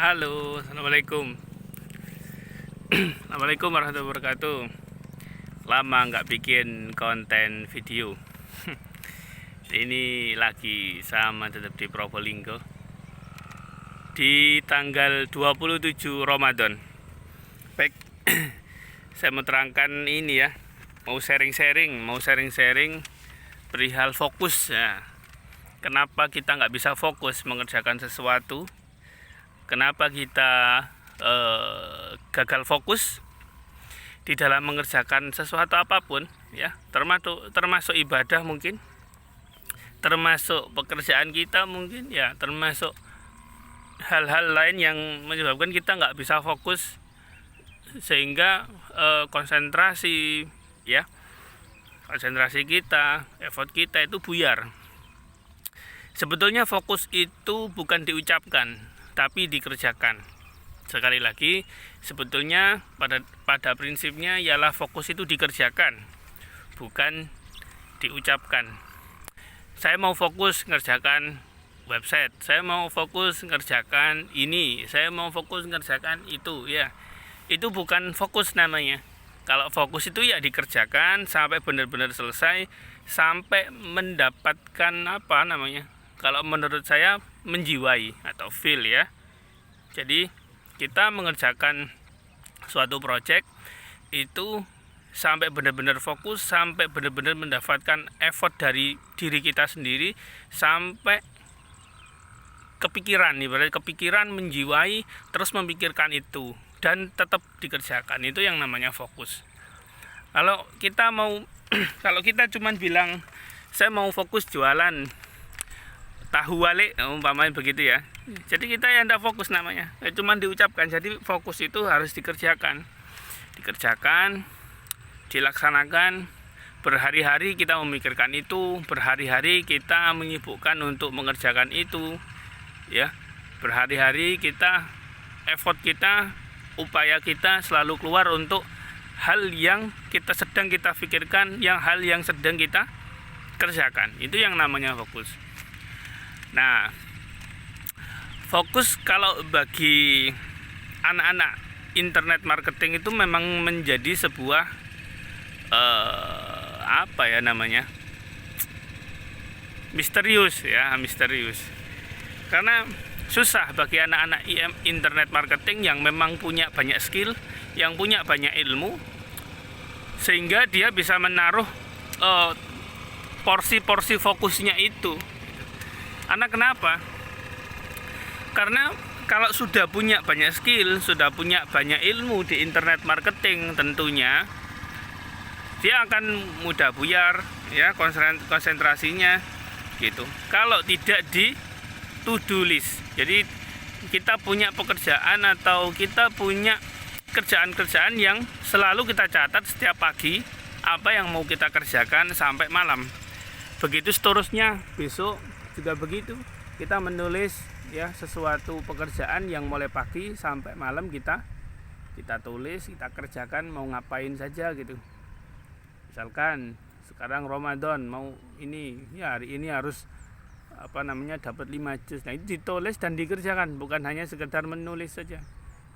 Halo, assalamualaikum. Assalamualaikum warahmatullahi wabarakatuh. Lama nggak bikin konten video. Ini lagi sama tetap di Probolinggo di tanggal 27 Ramadan. Baik, saya mau terangkan ini ya. Mau sharing-sharing perihal fokus ya. Kenapa kita nggak bisa fokus mengerjakan sesuatu? Kenapa kita gagal fokus di dalam mengerjakan sesuatu apapun ya, termasuk ibadah mungkin, termasuk pekerjaan kita mungkin ya, termasuk hal-hal lain yang menyebabkan kita nggak bisa fokus sehingga konsentrasi kita, effort kita itu buyar. Sebetulnya fokus itu bukan diucapkan tapi dikerjakan. Sekali lagi, sebetulnya pada prinsipnya ialah fokus itu dikerjakan, bukan diucapkan. Saya mau fokus ngerjakan website, saya mau fokus ngerjakan ini, saya mau fokus ngerjakan itu ya. Itu bukan fokus namanya. Kalau fokus itu ya dikerjakan sampai benar-benar selesai, sampai mendapatkan kalau menurut saya menjiwai atau feel ya. Jadi kita mengerjakan suatu project itu sampai benar-benar fokus, sampai benar-benar mendapatkan effort dari diri kita sendiri, sampai kepikiran, ibarat kepikiran, menjiwai, terus memikirkan itu dan tetap dikerjakan. Itu yang namanya fokus. Kalau kita kalau kita cuman bilang saya mau fokus jualan tahu wale, umpamanya begitu ya. Jadi kita yang tidak fokus namanya, cuman diucapkan. Jadi fokus itu harus dikerjakan, dilaksanakan. Berhari-hari kita memikirkan itu, berhari-hari kita menyibukkan untuk mengerjakan itu, ya. Berhari-hari kita, effort kita, upaya kita selalu keluar untuk hal yang sedang kita pikirkan, hal yang sedang kita kerjakan. Itu yang namanya fokus. Nah, fokus kalau bagi anak-anak internet marketing itu memang menjadi sebuah misterius. Karena susah bagi anak-anak internet marketing yang memang punya banyak skill, yang punya banyak ilmu, sehingga dia bisa menaruh porsi-porsi fokusnya itu. Karena kenapa? Karena kalau sudah punya banyak skill, sudah punya banyak ilmu di internet marketing, tentunya dia akan mudah buyar ya, konsentrasinya gitu. Kalau tidak di to-do list. Jadi kita punya pekerjaan atau kita punya kerjaan-kerjaan yang selalu kita catat setiap pagi, apa yang mau kita kerjakan sampai malam. Begitu seterusnya, besok juga begitu. Kita menulis ya sesuatu pekerjaan yang mulai pagi sampai malam kita tulis, kita kerjakan, mau ngapain saja gitu. Misalkan sekarang Ramadan, mau ini ya, hari ini harus dapat 5 juz. Nah, itu ditulis dan dikerjakan, bukan hanya sekedar menulis saja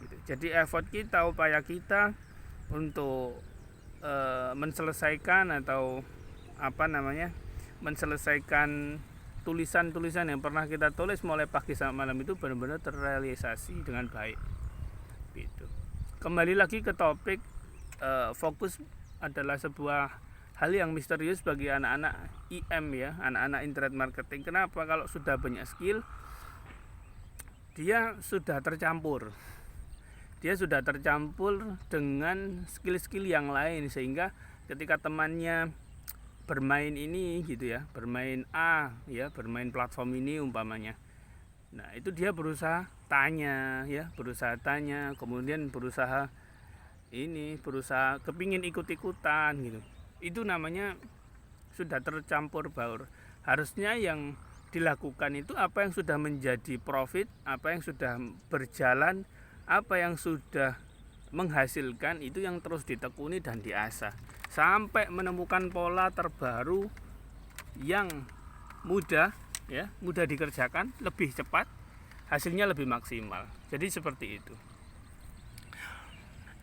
gitu. Jadi effort kita, upaya kita untuk menyelesaikan tulisan-tulisan yang pernah kita tulis mulai pagi sampai malam itu benar-benar terrealisasi dengan baik gitu. Kembali lagi ke topik, fokus adalah sebuah hal yang misterius bagi anak-anak IM ya, anak-anak internet marketing. Kenapa? Kalau sudah banyak skill, dia sudah tercampur dengan skill-skill yang lain, sehingga ketika temannya bermain ini gitu ya, bermain bermain platform ini umpamanya. Nah, itu dia berusaha tanya, kemudian berusaha kepingin ikut-ikutan gitu. Itu namanya sudah tercampur baur. Harusnya yang dilakukan itu apa yang sudah menjadi profit, apa yang sudah berjalan, apa yang sudah menghasilkan, itu yang terus ditekuni dan diasah sampai menemukan pola terbaru yang mudah dikerjakan, lebih cepat, hasilnya lebih maksimal. Jadi seperti itu.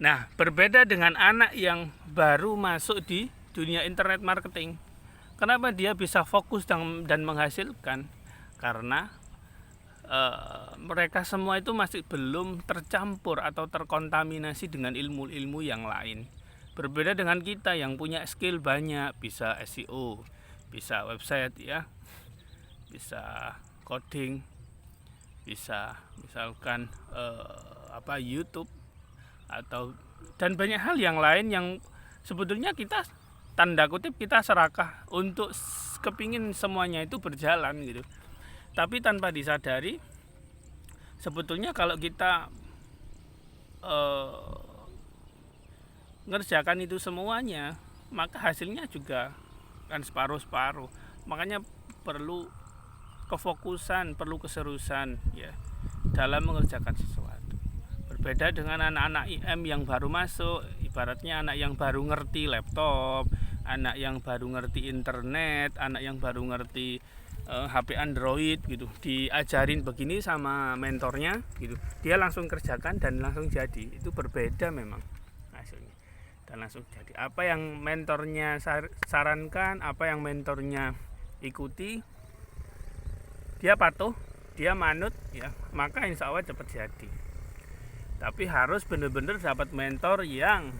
Nah, berbeda dengan anak yang baru masuk di dunia internet marketing. Kenapa dia bisa fokus dan menghasilkan? Karena mereka semua itu masih belum tercampur atau terkontaminasi dengan ilmu-ilmu yang lain. Berbeda dengan kita yang punya skill banyak, bisa SEO, bisa website ya, bisa coding, bisa misalkan YouTube atau dan banyak hal yang lain yang sebetulnya kita tanda kutip kita serakah untuk kepingin semuanya itu berjalan gitu. Tapi tanpa disadari sebetulnya kalau kita ngerjakan itu semuanya, maka hasilnya juga kan separuh-separuh. Makanya perlu kefokusan, perlu keseriusan ya dalam mengerjakan sesuatu. Berbeda dengan anak-anak IM yang baru masuk, ibaratnya anak yang baru ngerti laptop, anak yang baru ngerti internet, anak yang baru ngerti HP Android gitu, diajarin begini sama mentornya gitu, dia langsung kerjakan dan langsung jadi. Itu berbeda memang hasilnya dan langsung jadi. Apa yang mentornya sarankan, apa yang mentornya ikuti, dia patuh, dia manut ya, maka insya Allah cepat jadi. Tapi harus benar-benar dapat mentor yang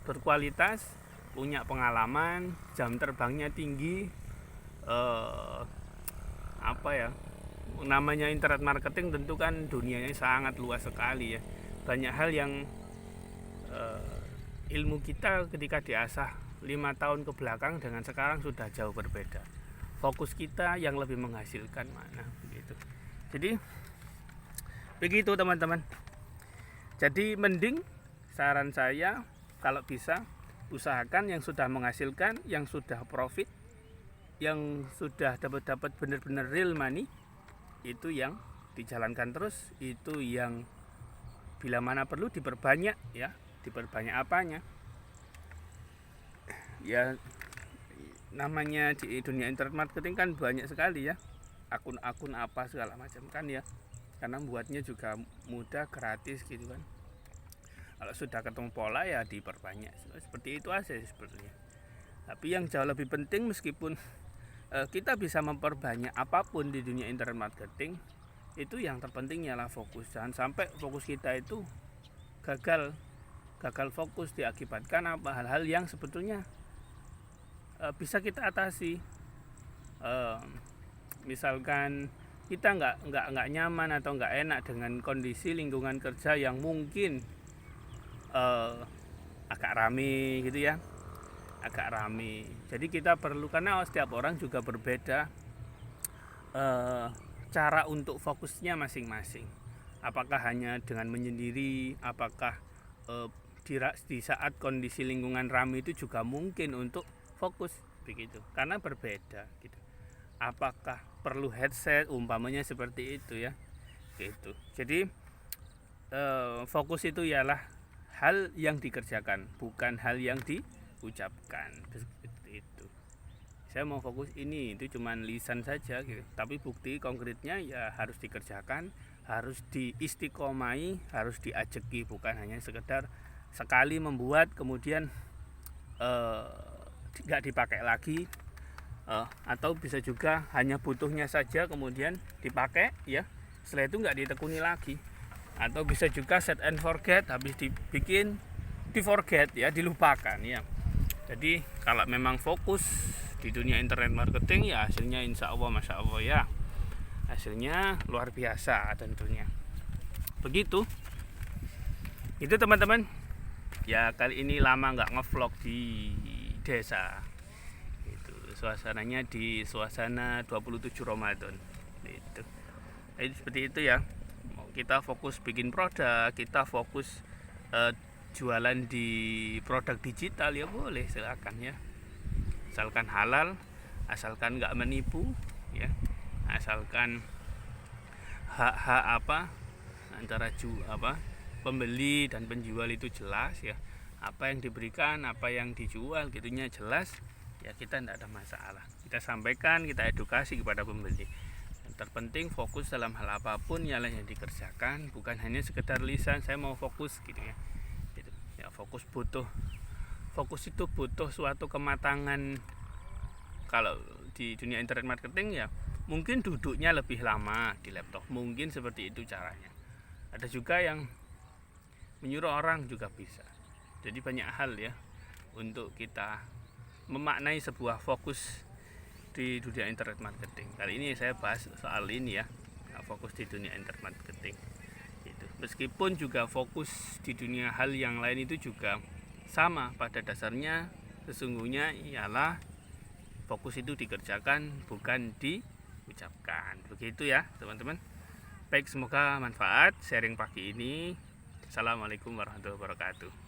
berkualitas, punya pengalaman, jam terbangnya tinggi. Namanya internet marketing tentu kan dunianya sangat luas sekali ya. Banyak hal yang ilmu kita ketika diasah 5 tahun ke belakang dengan sekarang sudah jauh berbeda. Fokus kita yang lebih menghasilkan mana begitu. Jadi begitu teman-teman. Jadi mending saran saya kalau bisa usahakan yang sudah menghasilkan, yang sudah profit, yang sudah dapat benar-benar real money, itu yang dijalankan terus, itu yang bila mana perlu diperbanyak ya, diperbanyak apanya. Ya namanya di dunia internet marketing kan banyak sekali ya, akun-akun apa segala macam kan ya, karena buatnya juga mudah, gratis gitu kan. Kalau sudah ketemu pola ya diperbanyak, seperti itu aja sebetulnya. Tapi yang jauh lebih penting, meskipun kita bisa memperbanyak apapun di dunia internet marketing, itu yang terpenting ialah fokus. Jangan sampai fokus kita itu gagal fokus, diakibatkan apa hal-hal yang sebetulnya bisa kita atasi. Misalkan kita nggak nyaman atau nggak enak dengan kondisi lingkungan kerja yang mungkin agak rame gitu ya, agak rame. Jadi kita perlu, karena setiap orang juga berbeda cara untuk fokusnya masing-masing. Apakah hanya dengan menyendiri, apakah di saat kondisi lingkungan ramai itu juga mungkin untuk fokus begitu, karena berbeda gitu. Apakah perlu headset umpamanya seperti itu ya gitu. Jadi fokus itu ialah hal yang dikerjakan, bukan hal yang diucapkan seperti itu. Saya mau fokus ini, itu cuman lisan saja gitu. Tapi bukti konkretnya ya harus dikerjakan, harus diistiqomai, harus diajeki, bukan hanya sekedar sekali membuat kemudian nggak dipakai lagi, atau bisa juga hanya butuhnya saja kemudian dipakai ya, setelah itu nggak ditekuni lagi. Atau bisa juga set and forget, habis dibikin di forget ya, dilupakan ya. Jadi kalau memang fokus di dunia internet marketing ya hasilnya insya Allah masya Allah ya, hasilnya luar biasa tentunya. Begitu itu teman-teman ya. Kali ini lama nggak ngevlog di desa itu, suasananya di suasana 27 Ramadan itu. Jadi seperti itu ya, kita fokus bikin produk, kita fokus jualan di produk digital ya boleh, silakan ya, asalkan halal, asalkan nggak menipu ya, asalkan hak antara pembeli dan penjual itu jelas ya, apa yang diberikan, apa yang dijual gitunya jelas ya, kita tidak ada masalah. Kita sampaikan, kita edukasi kepada pembeli. terpenting fokus dalam hal apapun yang dikerjakan, bukan hanya sekedar lisan saya mau fokus gitu ya. Gitu. Ya, fokus itu butuh suatu kematangan. Kalau di dunia internet marketing ya mungkin duduknya lebih lama di laptop, mungkin seperti itu caranya. Ada juga yang menyuruh orang juga bisa. Jadi banyak hal ya untuk kita memaknai sebuah fokus di dunia internet marketing. Kali ini saya bahas soal ini ya, fokus di dunia internet marketing. Gitu. Meskipun juga fokus di dunia hal yang lain itu juga sama, pada dasarnya sesungguhnya ialah fokus itu dikerjakan bukan diucapkan. Begitu ya teman-teman. Baik, semoga manfaat sharing pagi ini. Assalamualaikum warahmatullahi wabarakatuh.